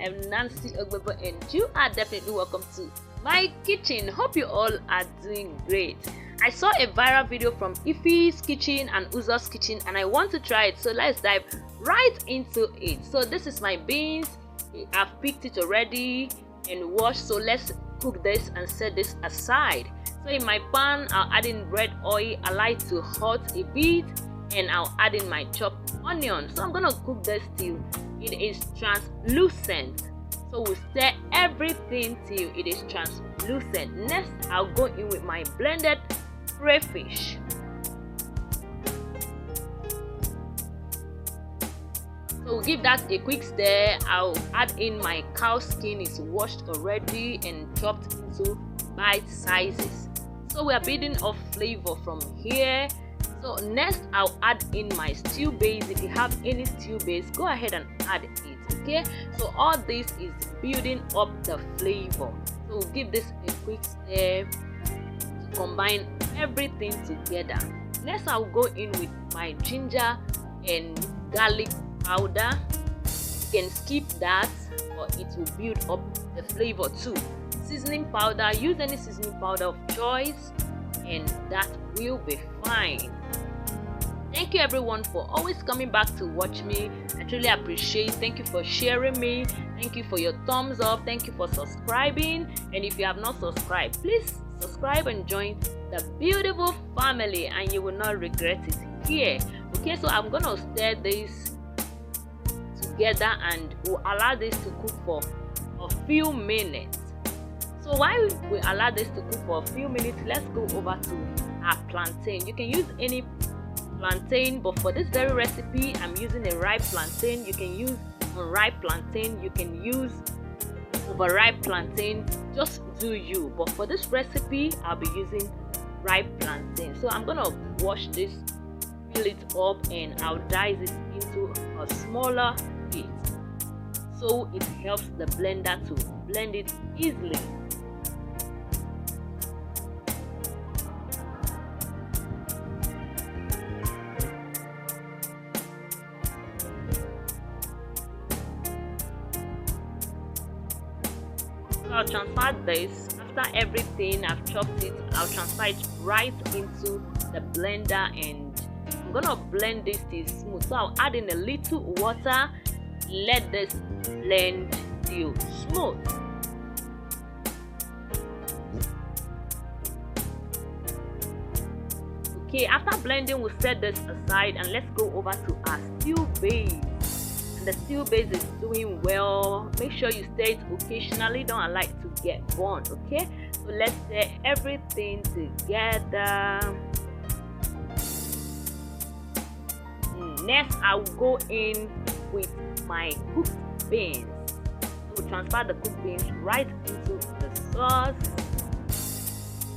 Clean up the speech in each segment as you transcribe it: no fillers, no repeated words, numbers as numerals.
am Nancy Ogbebo and you are definitely welcome to my kitchen. Hope you all are doing great. I saw a viral video from Ife's kitchen and Uzo's kitchen and I want to try it, so let's dive right into it. So this is my beans. I've picked it already and washed, so let's cook this and set this aside. So in my pan, I'll add in red oil. I like to hot a bit and I'll add in my chopped onion. So I'm gonna cook this till it is translucent. So we'll stir everything till it is translucent. Next, I'll go in with my blended crayfish. So we'll give that a quick stir. I'll add in my cow skin. It's washed already and chopped into bite sizes. So we are building off flavor from here. So next, I'll add in my stew base. If you have any stew base, go ahead and add it. Okay, so all this is building up the flavor. So we'll give this a quick stir to combine everything together. Next, I'll go in with my ginger and garlic powder. You can skip that, or it will build up the flavor too. Seasoning powder, use any seasoning powder of choice and that will be fine. Thank you everyone for always coming back to watch me. I truly appreciate. Thank you for sharing me. Thank you for your thumbs up. Thank you for subscribing. And if you have not subscribed, please subscribe and join the beautiful family and you will not regret it here. Okay, so I'm gonna stir this together and we'll allow this to cook for a few minutes. So while we allow this to cook for a few minutes, let's go over to our plantain. You can use any plantain, but for this very recipe I'm using a ripe plantain. You can use unripe plantain, you can use overripe plantain, just do you, but for this recipe I'll be using ripe plantain. So I'm gonna wash this, fill it up, and I'll dice it into a smaller bit so it helps the blender to blend it easily. I'll transfer this. After everything I've chopped it, I'll transfer it right into the blender and I'm gonna blend this till smooth. So I'll add in a little water, let this blend till smooth. Okay, after blending, we'll set this aside and let's go over to our stew base. The stew base is doing well. Make sure you stir it occasionally, don't allow it to get burnt. Okay, so let's stir everything together. Next, I'll go in with my cooked beans. So transfer the cooked beans right into the sauce,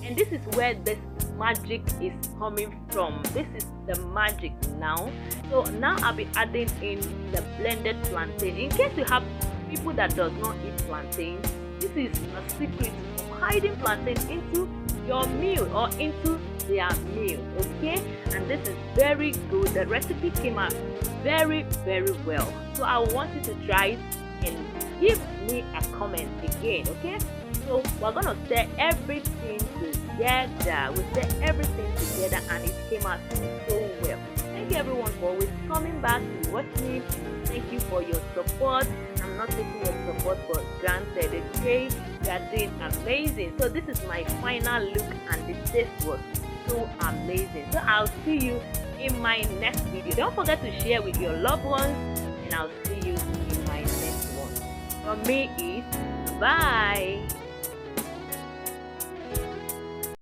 and this is where this magic is coming from. This is the magic now. So now I'll be adding in the blended plantain. In case you have people that does not eat plantain, this is a secret of hiding plantain into your meal or into their meal. Okay, and this is very good. The recipe came out very well, so I want you to try it and give me a comment again. Okay, so we're gonna stir everything together. We stir everything together and it came out so well. Thank you everyone for always coming back to watch me. Thank you for your support. I'm not taking your support for granted. Okay, you are doing amazing. So this is my final look and the taste was so amazing. So I'll see you in my next video. Don't forget to share with your loved ones and I'll see you in my next one. From me is bye.